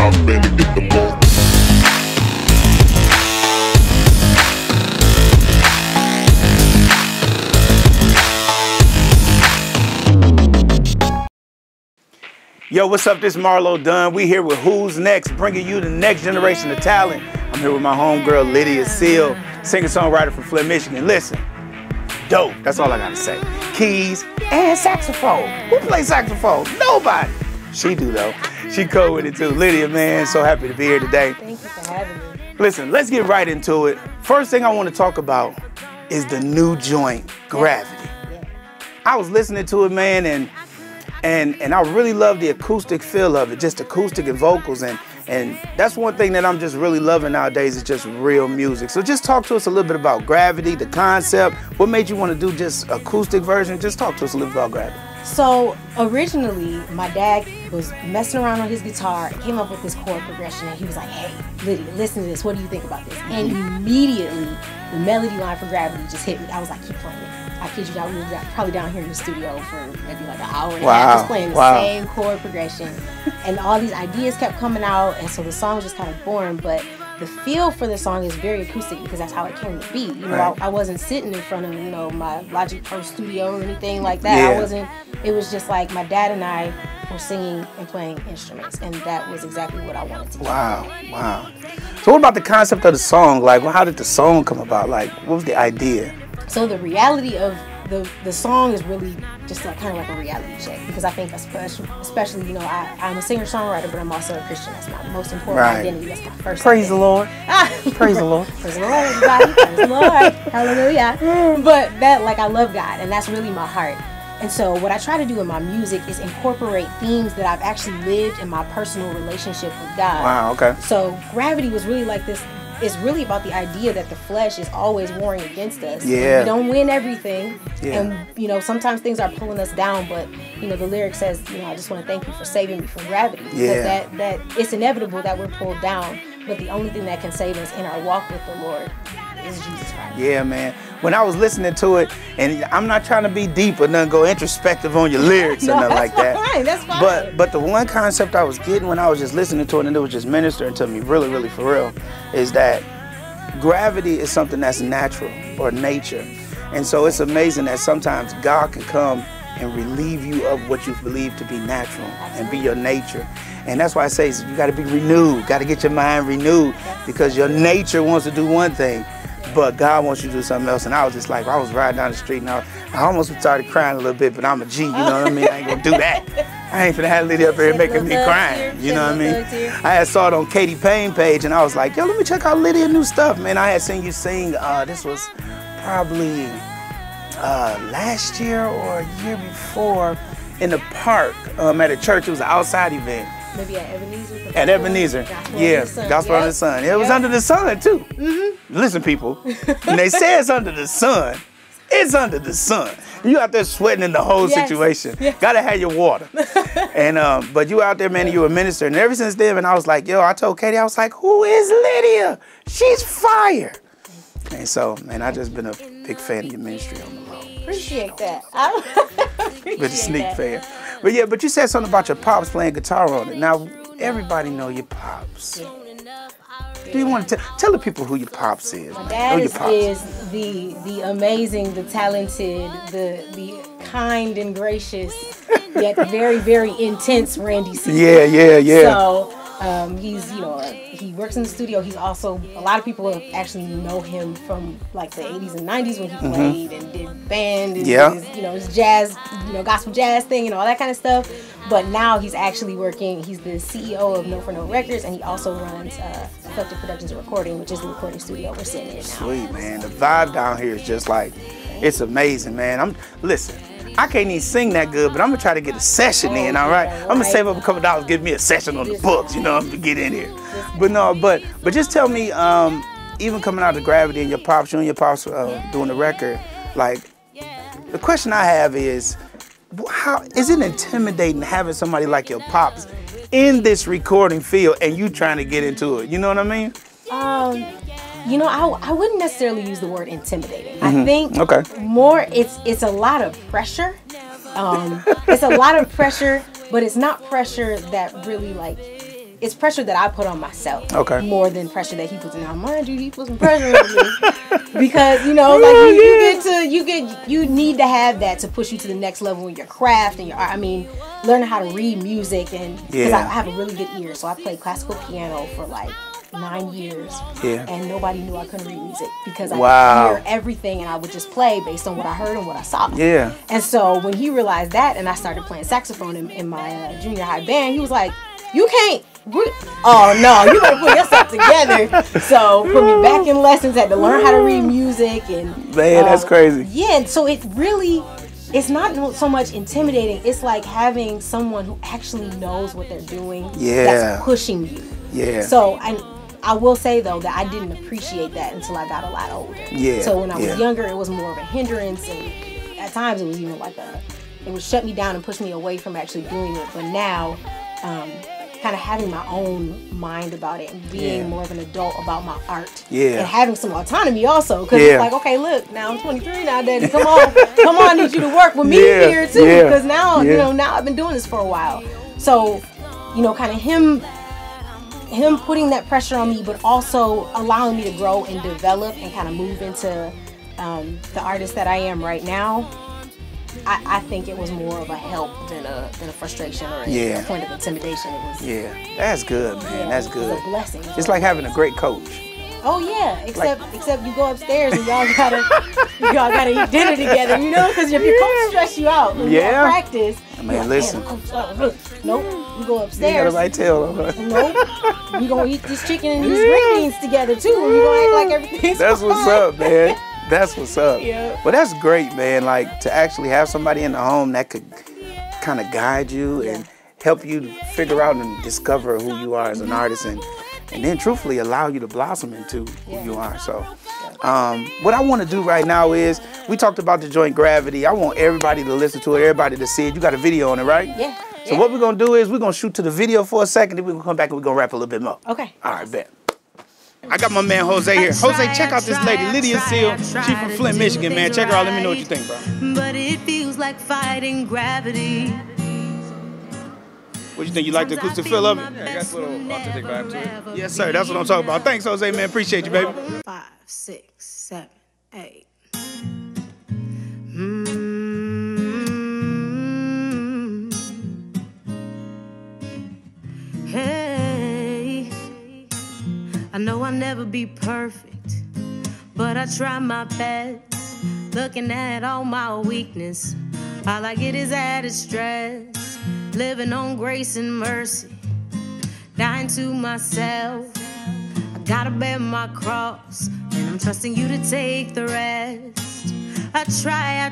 I'm ready to get the more. Yo, what's up? This is Marlo Dunn. We here with Who's Next, bringing you the next generation of talent. I'm here with my homegirl, Lydia Seale, singer-songwriter from Flint, Michigan. Listen, dope. That's all I gotta say. Keys and saxophone. Who plays saxophone? Nobody. She do, though. She cool with it, too. Lydia, man, so happy to be here today. Thank you for having me. Listen, let's get right into it. First thing I want to talk about is the new joint, Gravity. Yeah. I was listening to it, man, and I really love the acoustic feel of it, just acoustic and vocals, and that's one thing that I'm just really loving nowadays is just real music. So just talk to us a little bit about Gravity, the concept. What made you want to do just acoustic version? Just talk to us a little bit about Gravity. So originally, my dad was messing around on his guitar and came up with this chord progression, and he was like, "Hey, Lydia, listen to this. What do you think about this?" And immediately, the melody line for Gravity just hit me. I was like, "Keep playing it." I kid you not, we were probably down here in the studio for maybe like an hour and a half just playing the same chord progression. And all these ideas kept coming out, and so the song was just kind of born. But the feel for the song is very acoustic because that's how it came to be. You know, I wasn't sitting in front of, you know, my Logic Pro studio or anything like that. Yeah. I wasn't, it was just like my dad and I were singing and playing instruments, and that was exactly what I wanted to do. Wow, wow. So what about the concept of the song? Like, how did the song come about? Like, what was the idea? So the reality of the song is really just like, kind of like a reality check, because I think especially you know, I'm a singer-songwriter, but I'm also a Christian. That's my most important identity. That's my first Praise identity. the Lord. Praise the Lord. Praise the Lord, everybody. Praise the Lord. Hallelujah. But that, like, I love God, and that's really my heart. And so what I try to do in my music is incorporate themes that I've actually lived in my personal relationship with God. Wow, okay. So Gravity was really like this. It's really about the idea that the flesh is always warring against us. Yeah. We don't win everything. Yeah. And, you know, sometimes things are pulling us down, but, you know, the lyric says, you know, I just want to thank you for saving me from gravity. Yeah. Because that it's inevitable that we're pulled down, but the only thing that can save us in our walk with the Lord is Jesus Christ. Yeah, man. When I was listening to it, and I'm not trying to be deep or nothing, go introspective on your lyrics or nothing like that. Fine, that's fine. But the one concept I was getting when I was just listening to it, and it was just ministering to me really, really for real, is that gravity is something that's natural or nature. And so it's amazing that sometimes God can come and relieve you of what you believe to be natural and be your nature. And that's why I say you got to be renewed, got to get your mind renewed, because your nature wants to do one thing, but God wants you to do something else. And I was just like, I was riding down the street and I almost started crying a little bit, but I'm a G, you know what I mean? I ain't gonna do that. I ain't finna have Lydia up here making me crying, you know what I mean? I had saw it on Katy Payne page and I was like, yo, let me check out Lydia new stuff, man. I had seen you sing, this was probably last year or a year before in the park at a church. It was an outside event. Maybe at Ebenezer. At Ebenezer, yeah, Gospel Under the Sun. It was under the sun too. Listen, people, when they say it's under the sun, it's under the sun. You out there sweating in the whole situation. Yes. Gotta have your water. And but you out there, man, and you a minister. And ever since then, and I was like, yo, I told Katie, I was like, who is Lydia? She's fire. And so, man, I just been a big fan of your ministry on the road. Appreciate that. Been a sneak fan. But yeah, but you said something about your pops playing guitar on it. Now, everybody know your pops. Yeah. Do you want to tell the people who your pops is? My dad is the amazing, the talented, the kind and gracious, yet very, very intense Randy Seale. Yeah. So he's, you know, he works in the studio. He's also, a lot of people actually know him from like the 80s and 90s when he played and did band and did his, you know, his jazz, you know, gospel jazz thing and all that kind of stuff. But now he's actually working, he's the CEO of No for No Records, and he also runs Effective Productions and Recording, which is the recording studio we're sitting in now. Sweet, man. The vibe down here is just like, it's amazing, man. Listen, I can't even sing that good, but I'm gonna try to get a session in, all right? I'm gonna save up a couple dollars, give me a session on the books, you know, to get in here. But no, but just tell me, even coming out of Gravity and your pops, you and your pops doing the record, like, the question I have is, how is it intimidating having somebody like your pops in this recording field and you trying to get into it? You know what I mean? You know, I wouldn't necessarily use the word intimidating. I think more it's a lot of pressure. It's a lot of pressure, but it's not pressure that really like it's pressure that I put on myself. Okay. More than pressure that he puts in. Now, mind you, he puts some pressure on me because like you need to have that to push you to the next level in your craft and your art. I mean, learning how to read music and because I have a really good ear, so I played classical piano for like 9 years, and nobody knew I couldn't read music because I could hear everything and I would just play based on what I heard and what I saw. Yeah. And so when he realized that, and I started playing saxophone in my junior high band, he was like, "You can't." Oh no, you better put yourself together. So put me back in lessons, had to learn how to read music and man, that's crazy. Yeah, so it's not so much intimidating. It's like having someone who actually knows what they're doing. That's pushing you. Yeah. So I will say though that I didn't appreciate that until I got a lot older. Yeah. So when I was younger, it was more of a hindrance, and at times it was even like it would shut me down and push me away from actually doing it. But now, kind of having my own mind about it and being more of an adult about my art. Yeah. And having some autonomy also. Because it's like, okay, look, now I'm 23 now, Daddy. Come on, I need you to work with me here too. Because now, now I've been doing this for a while. So, kind of him putting that pressure on me, but also allowing me to grow and develop and kind of move into the artist that I am right now. I think it was more of a help than a frustration or a point of intimidation. It was that's good, man. That's good. It's a blessing. It's like having a great coach. Oh yeah, except you go upstairs and y'all gotta eat dinner together, because if your coach stress you out when you're at practice. Man, listen. Nope, you go upstairs. You got a right tail on her. Nope, we gonna eat this chicken and these green beans together too. And you gonna act like everything's That's fine. What's up, man. That's what's up. Yeah. Well, that's great, man. Like to actually have somebody in the home that could kind of guide you and help you to figure out and discover who you are as an artist, and then truthfully allow you to blossom into who you are. So what I want to do right now is, we talked about the joint Gravity. I want everybody to listen to it, everybody to see it. You got a video on it, right? Yeah. So what we're going to do is we're going to shoot to the video for a second, then we're going to come back and we're going to rap a little bit more. Okay. All right, bet. I got my man Jose here. Jose, check out this lady, Lydia Seale. She from Flint, Michigan, man. Check her out. Let me know what you think, bro. But it feels like fighting gravity. What you think? You like the acoustic feel of it? Yeah, it got a little authentic vibe to it. Yes, sir. That's what I'm talking about. Thanks, Jose, man. Appreciate you, baby. 5, 6, 7, 8. Hey, I know I'll never be perfect, but I try my best. Looking at all my weakness, all I get is added stress. Living on grace and mercy, dying to myself. I gotta bear my cross, and I'm trusting you to take the rest. I try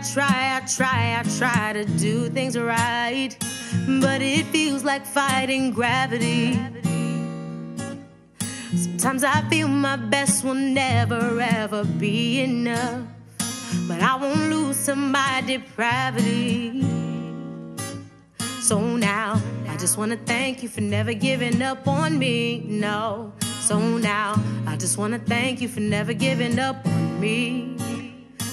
to do things right, but it feels like fighting gravity. Sometimes I feel my best will never ever be enough, but I won't lose to my depravity. So now, I just wanna thank you for never giving up on me, no. So now, I just wanna thank you for never giving up on me.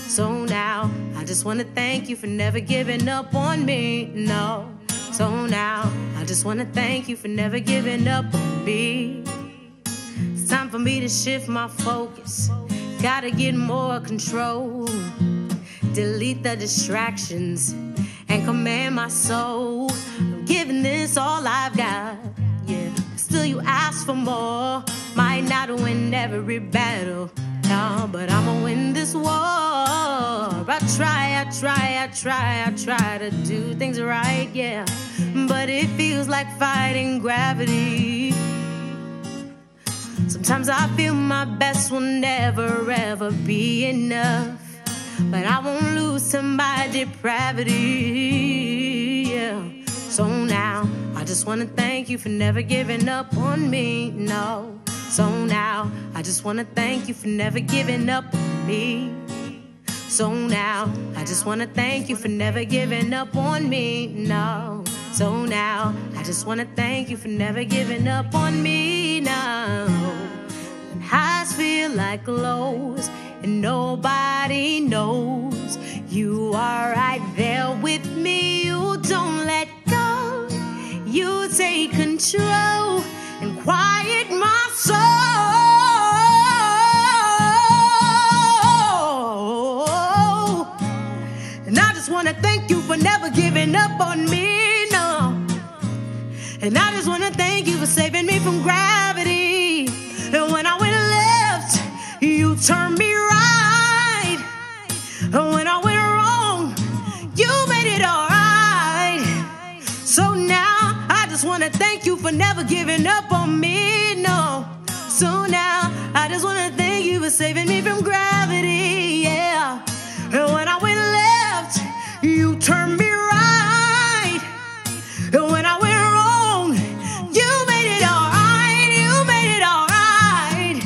So now, I just wanna thank you for never giving up on me, no. So now, I just wanna thank you for never giving up on me. It's time for me to shift my focus, gotta get more control. Delete the distractions and command my soul. I'm giving this all I've got, yeah. Still you ask for more. Might not win every battle, no, but I'ma win this war. I try to do things right, yeah. But it feels like fighting gravity. Sometimes I feel my best will never ever be enough, but I won't lose to my depravity, yeah. So now, I just wanna thank you for never giving up on me, no. So now, I just wanna thank you for never giving up on me. So now, I just wanna thank you for never giving up on me, no. So now, I just wanna thank you for never giving up on me, no. When highs feel like lows and nobody knows, you are right there with me. You don't let go, you take control and quiet my soul. And I just want to thank you for never giving up on me, no. And I just want to thank you for saving me from gravity. And when I went left, you turned me right. And when I went wrong, you made it all right. So now I just want to thank you for never giving up on me, no. So now I just want to thank you for saving me from gravity, yeah. And when I went left, you turned me right. And when I went wrong, you made it all right. You made it all right.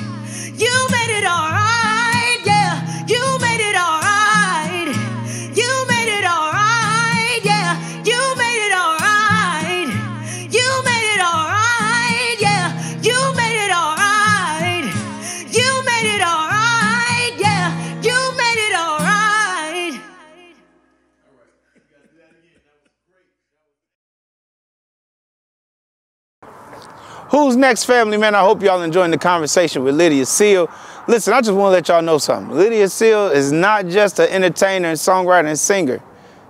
You made it all right, yeah. You made it all right. You made it all right, yeah. You made it all right. You made it all right, yeah. You made it all right. You made it all right, yeah. You made it all right. Who's next, family, man? I hope y'all enjoying the conversation with Lydia Seale. Listen, I just want to let y'all know something. Lydia Seale is not just an entertainer and songwriter and singer.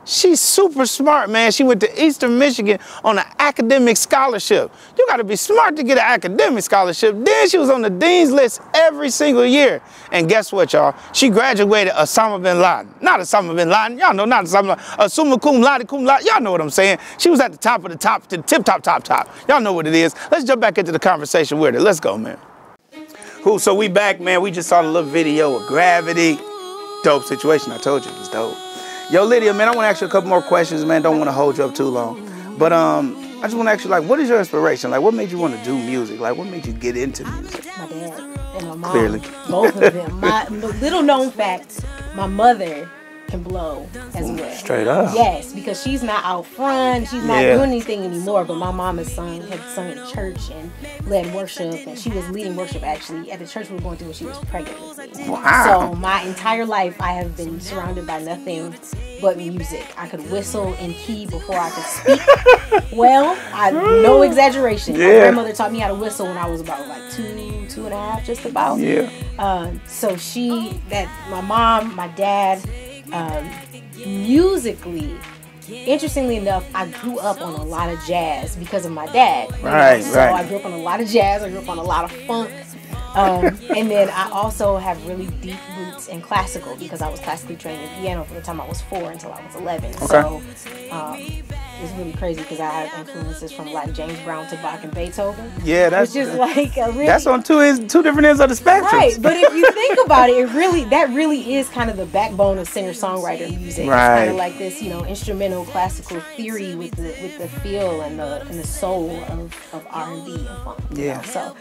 She's super smart, man. She went to Eastern Michigan on an academic scholarship. You got to be smart to get an academic scholarship. Then she was on the dean's list every single year. And guess what, y'all? She graduated Osama bin Laden. Not Osama bin Laden. Y'all know, not Osama. Summa cum laude, cum laude. Y'all know what I'm saying. She was at the top of the top, to the tip top, top, top. Y'all know what it is. Let's jump back into the conversation with her. Let's go, man. Cool, so we back, man. We just saw the little video of Gravity. Dope situation. I told you it was dope. Yo, Lydia, man, I want to ask you a couple more questions, man. Don't want to hold you up too long. But I just want to ask you, like, what is your inspiration? Like, what made you want to do music? Like, what made you get into music? My dad and my mom. Clearly. Both of them. My little known fact, my mother can blow as well. Straight up. Yes, because she's not out front. She's not doing anything anymore. But my mom had sung in church and led worship. And she was leading worship, actually, at the church we were going to when she was pregnant with me. Wow. So my entire life, I have been surrounded by nothing but music. I could whistle in key before I could speak. Well, no exaggeration. My grandmother taught me how to whistle when I was about like two and a half, just about. Yeah. So my mom, my dad, musically, interestingly enough, I grew up on a lot of jazz because of my dad. Right. I grew up on a lot of jazz. I grew up on a lot of funk. And then I also have really deep roots in classical because I was classically trained in piano from the time I was 4 until I was 11. Okay. So it's really crazy because I have influences from like James Brown to Bach and Beethoven. Yeah, that's just like a really, that's on two different ends of the spectrum. Right, but if you think about it, that really is kind of the backbone of singer-songwriter music. Right. It's kind of like this, instrumental classical theory with the feel and the soul of R&B and funk. Yeah. So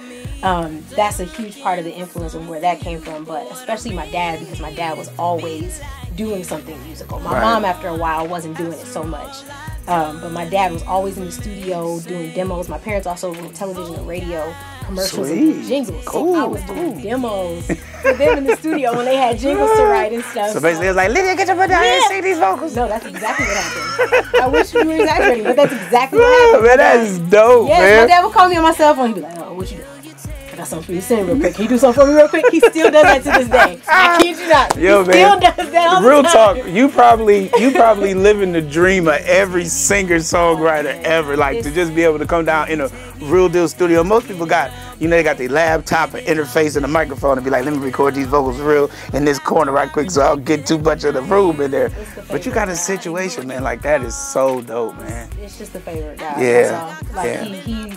that's a huge part of the influence of where that came from, but especially my dad, because my dad was always doing something musical. My mom, after a while, wasn't doing it so much. But my dad was always in the studio doing demos. My parents also wrote television and radio commercials and jingles. Cool. So I was doing demos for them in the studio when they had jingles to write and stuff. So basically, it's like, Lydia, get your butt down here and sing these vocals. No, that's exactly what happened. I wish we were exaggerating, but that's exactly what happened. Man, that's dope, man. My dad would call me on my cell phone. He'd be like, "Oh, what you doing? I got something for you to sing real quick. Can you do something for me real quick?" He still does that to this day. I kid you not. Yo, he still does that all real the time. talk, you probably living the dream of every singer-songwriter ever. Like, to just be able to come down in a real deal studio. Most people got, they got their laptop and interface and a microphone and be like, let me record these vocals real in this corner right quick so I'll get too much of the room in there. But you got a situation, man, like that is so dope, man. It's just the favorite guy. Yeah. He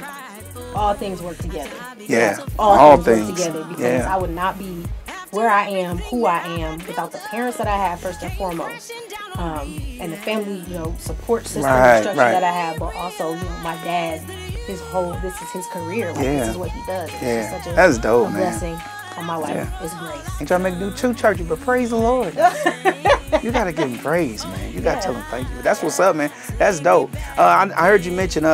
all things work together. Yeah. All things work together because I would not be where I am, who I am, without the parents that I have first and foremost, and the family, support system and structure that I have, but also, my dad, this is his career. Like, this is what he does. It's such that's dope, a blessing on my life. It's grace. Ain't trying to make do too churchy, but praise the Lord. You gotta give him praise, man. You gotta tell him thank you. That's what's up, man. That's dope. I heard you mention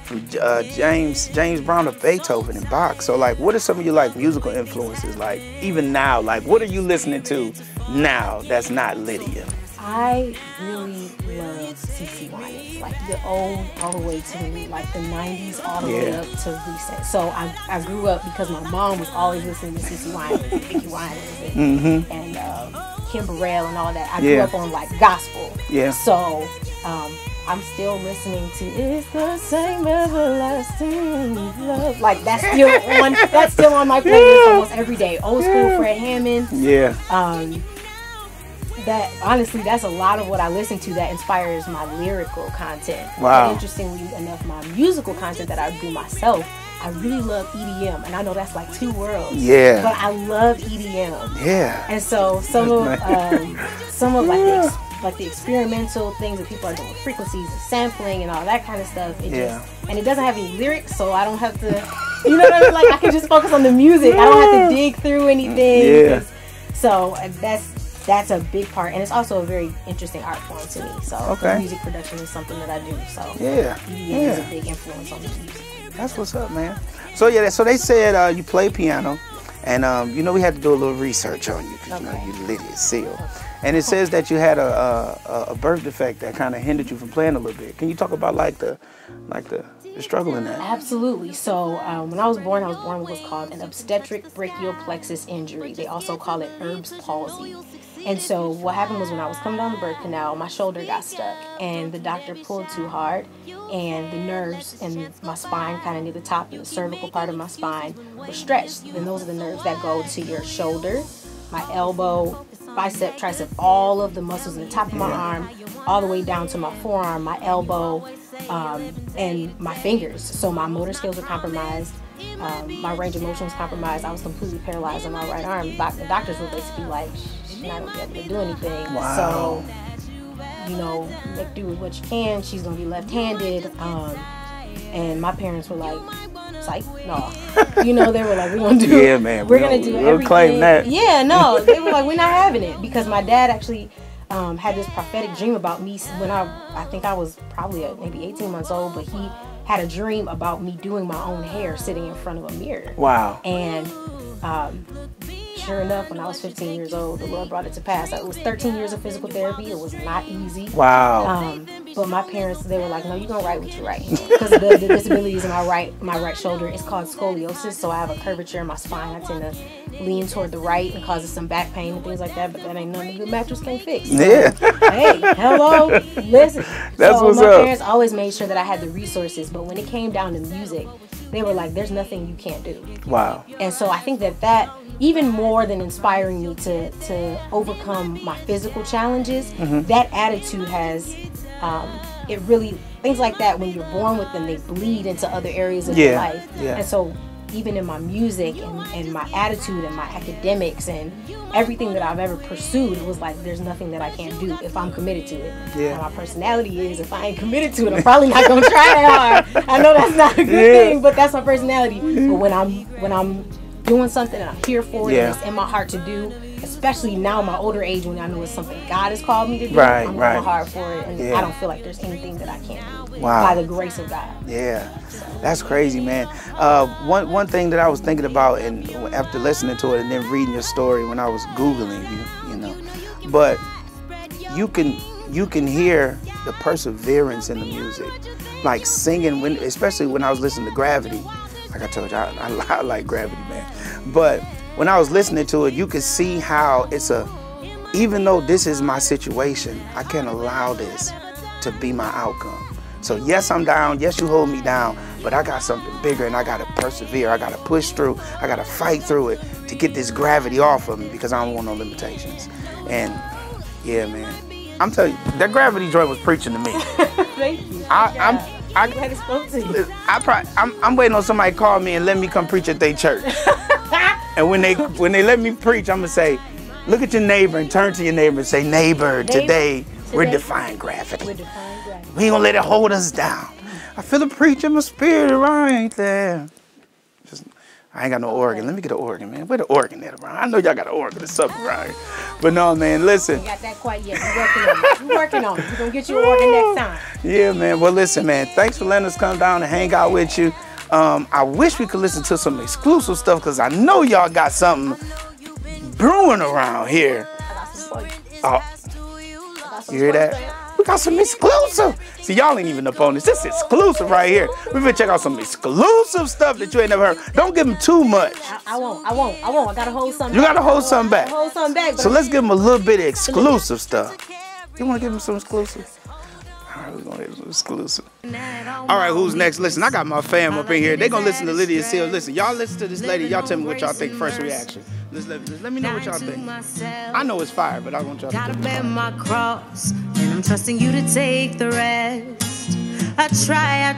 from James Brown to Beethoven and Bach. So, like, what are some of your musical influences? Like, even now, what are you listening to now that's not Lydia? I really love CC Winans, like the old all the way to like the 90s all the way up to recent. So I grew up because my mom was always listening to CC Winans and Vicky Winans and Kim Burrell and all that. I grew up on like gospel. Yeah. So I'm still listening to "It's the Same Everlasting Love." Like that's still on my playlist almost every day. Old school Fred Hammond. Yeah. That honestly, that's a lot of what I listen to that inspires my lyrical content. Wow. And interestingly enough, my musical content that I do myself, I really love EDM, and I know that's like two worlds. Yeah. But I love EDM. Yeah. And so some of like the experimental things that people are doing, frequencies and sampling and all that kind of stuff. And it doesn't have any lyrics, so I don't have to, you know what I mean? Like I can just focus on the music. I don't have to dig through anything. Yeah. So that's a big part, and it's also a very interesting art form to me. So music production is something that I do. So EDM is a big influence on the music. That's what's up, man. So so they said you play piano, and you know we had to do a little research on you because you know you're Lydia Seale, and it says that you had a birth defect that kind of hindered you from playing a little bit. Can you talk about like the struggle in that? Absolutely. So when I was born with what's called an obstetric brachial plexus injury. They also call it Erb's palsy. And so what happened was when I was coming down the birth canal, my shoulder got stuck, and the doctor pulled too hard, and the nerves in my spine, kind of near the top of the cervical part of my spine, were stretched. And those are the nerves that go to your shoulder, my elbow, bicep, tricep, all of the muscles in the top of my arm, all the way down to my forearm, my elbow, and my fingers. So my motor skills were compromised. My range of motion was compromised. I was completely paralyzed on my right arm. The doctors were basically like, she's not going to be able to do anything. Wow. So, you know, make do with what you can. She's going to be left-handed. And my parents were like, psych, no. You know, they were like, we're going to do we're going to do everything. We'll claim that. Yeah, no. They were like, we're not having it. Because my dad actually had this prophetic dream about me when I think I was probably maybe 18 months old, but he had a dream about me doing my own hair sitting in front of a mirror. Wow. And sure enough, when I was 15 years old, the Lord brought it to pass. It was 13 years of physical therapy. It was not easy. Wow. But my parents, they were like, no, you're going to write what you write. Because the disabilities in my right shoulder is called scoliosis. So I have a curvature in my spine. I tend to lean toward the right and causes some back pain and things like that. But that ain't nothing a good mattress can't fix. So, hey, hello, listen. That's what's up. My parents always made sure that I had the resources. But when it came down to music, they were like, there's nothing you can't do. Wow. And so I think that even more than inspiring me to overcome my physical challenges, that attitude has, it really, things like that, when you're born with them, they bleed into other areas of your life. And so even in my music and my attitude and my academics and everything that I've ever pursued, it was like, there's nothing that I can't do if I'm committed to it. And my personality is, if I ain't committed to it, I'm probably not going to try that hard. I know that's not a good thing, but that's my personality. But when I'm doing something and I'm here for it and it's in my heart to do, especially now in my older age when I know it's something God has called me to do, I'm going hard for it, and I don't feel like there's anything that I can't do by the grace of God. Yeah, that's crazy, man. One thing that I was thinking about, and after listening to it and then reading your story when I was Googling you know, but you can hear the perseverance in the music, like singing, especially when I was listening to Gravity. Like I told you, I like Gravity, man. But when I was listening to it, you could see how even though this is my situation, I can't allow this to be my outcome. So yes, I'm down. Yes, you hold me down. But I got something bigger, and I got to persevere. I got to push through. I got to fight through it to get this gravity off of me, because I don't want no limitations. And yeah, man, I'm telling you, that Gravity joint was preaching to me. Thank you. I'm waiting on somebody to call me and let me come preach at their church. And when they let me preach, I'm gonna say, look at your neighbor and turn to your neighbor and say, neighbor, today we're defying gravity. We ain't gonna let it hold us down. I feel a preach in my spirit right there. I ain't got no organ. Let me get an organ, man. Where the organ at around? I know y'all got an organ or something, right? But no, man, listen. We got that quite yet. We're working on it. We're going to get you an organ next time. Yeah, man. Well, listen, man. Thanks for letting us come down and hang out with you. I wish we could listen to some exclusive stuff, because I know y'all got something brewing around here. I got some for you. Oh, you hear that? check out some exclusive. See, y'all ain't even up on this. This is exclusive right here. We finna check out some exclusive stuff that you ain't never heard. Don't give them too much. I won't. I gotta hold something You back. gotta hold something back. Hold something back. So let's give them a little bit of exclusive stuff. You wanna give them some exclusive? All right, we're gonna give them some exclusive. All right, who's next? Listen, I got my fam up in here. They gonna listen to Lydia Seale. Listen, y'all listen to this lady. Y'all tell me what y'all think. First reaction. Let me know what y'all think. I know it's fire, but I want y'all to Gotta think. bear my cross, and I'm trusting you to take the rest. I try.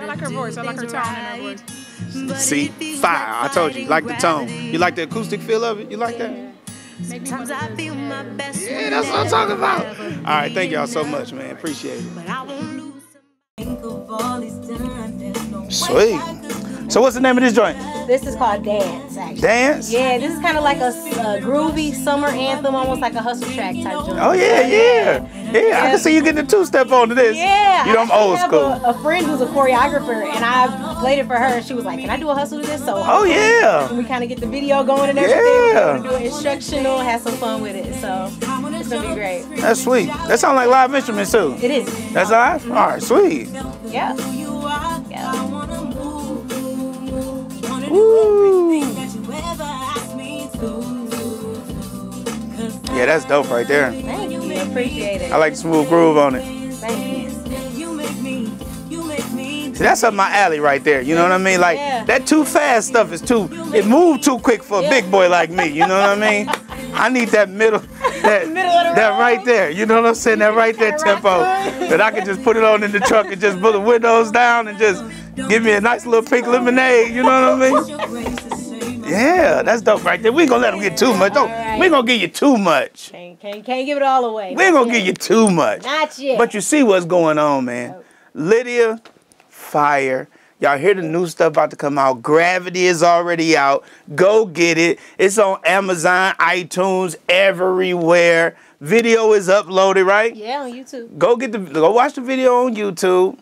I like her voice. I like her tone in her voice. See, fire. I told you, like the tone. You like the acoustic feel of it? You like that? Sometimes I feel my best. Yeah, that's what I'm talking about. All right, thank y'all so much, man. Appreciate it. But I won't lose. Sweet. So what's the name of this joint? This is called Dance, actually. Dance? Yeah, this is kind of like a groovy summer anthem, almost like a hustle track type joint. Oh, yeah. I can see you getting the two-step onto this. Yeah. You know, I'm old school. I have a friend who's a choreographer, and I played it for her, and she was like, can I do a hustle to this? So Oh, yeah. we kind of get the video going and everything. Yeah. We're going to do it instructional, have some fun with it. So it's going to be great. That's sweet. That sounds like live instruments, too. It is. That's live? All right, sweet. Yeah. Woo. Yeah, that's dope right there. Thank you. Appreciate it. I like the smooth groove on it. Thank you. See, that's up my alley right there. You know what I mean? Like, that too fast stuff is it moved too quick for a big boy like me. You know what I mean? I need that middle, that right there. You know what I'm saying? That right there tempo. That I can just put it on in the truck and just put the windows down and just give me a nice little pink lemonade. You know what I mean? Yeah, that's dope right there. We ain't gonna let them get too much. We ain't gonna give you too much. Can't give it all away. We ain't gonna give you too much. Not yet. But you see what's going on, man. Lydia, fire. Y'all hear the new stuff about to come out. Gravity is already out. Go get it. It's on Amazon, iTunes, everywhere. Video is uploaded, right? Yeah, on YouTube. Go watch the video on YouTube.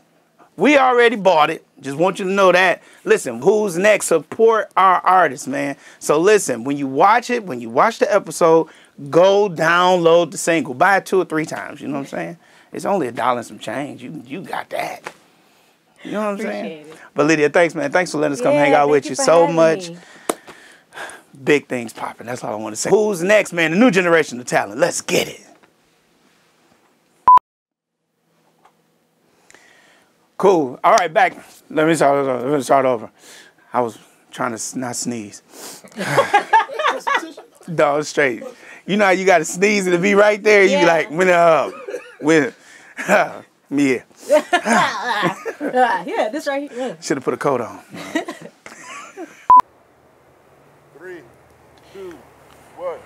We already bought it. Just want you to know that. Listen, who's next? Support our artists, man. So listen, when you watch the episode, go download the single. Buy it 2 or 3 times. You know what I'm saying? It's only $1 and some change. You got that. You know what I'm saying? But Lydia, thanks, man. Thanks for letting us come hang out with you so much. Big things popping. That's all I want to say. Who's next, man? The new generation of talent. Let's get it. Cool. All right, back. Let me start over. I was trying to not sneeze. No, straight. You know how you got to sneeze and it be right there? You be like, yeah. Yeah, this right here. Should have put a coat on. 3, 2, 1.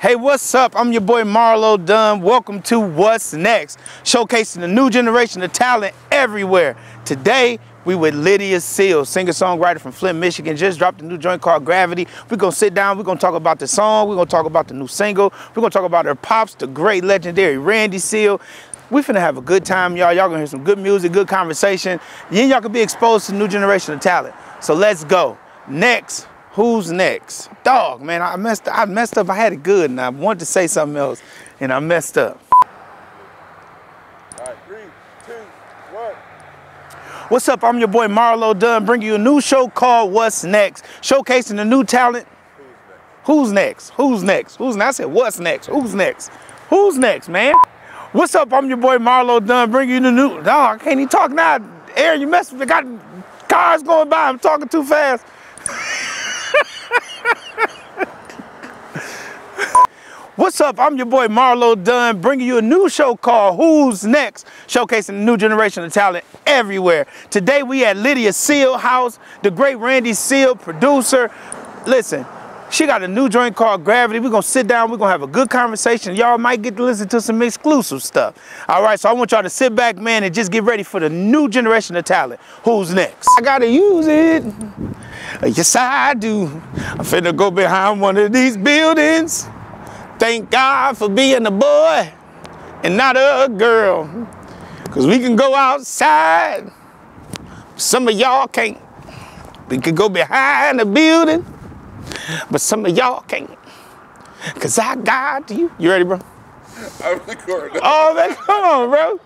Hey, what's up? I'm your boy Marlo Dunn. Welcome to What's Next, showcasing the new generation of talent everywhere. Today, we with Lydia Seale, singer-songwriter from Flint, Michigan. Just dropped a new joint called Gravity. We're going to sit down. We're going to talk about the song. We're going to talk about the new single. We're going to talk about her pops, the great legendary Randy Seale. We finna have a good time, y'all. Y'all gonna hear some good music, good conversation. Then y'all can be exposed to the new generation of talent. So let's go. Next, who's next? Dog, man, I messed up. I had it good, and I wanted to say something else, and I messed up. All right, 3, 2, 1. What's up? I'm your boy Marlo Dunn, bringing you a new show called What's Next, showcasing the new talent. Who's next? Who's next? Who's next? I said, what's next? Who's next? Who's next, man? What's up? I'm your boy Marlo Dunn, bringing you the new. Dog, I can't even talk now. Aaron, you messed with me. Got cars going by. I'm talking too fast. What's up? I'm your boy Marlo Dunn, bringing you a new show called Who's Next, showcasing the new generation of talent everywhere. Today we at Lydia Seale house, the great Randy Seale, producer. Listen, she got a new joint called Gravity. We're going to sit down. We're going to have a good conversation. Y'all might get to listen to some exclusive stuff. All right, so I want y'all to sit back, man, and just get ready for the new generation of talent. Who's next? I got to use it. Yes, I do. I'm finna go behind one of these buildings. Thank God for being a boy and not a girl. Because we can go outside. Some of y'all can't. We can go behind a building. But some of y'all can't. Because I got you. You ready, bro? I'm recording. Oh man, come on, bro.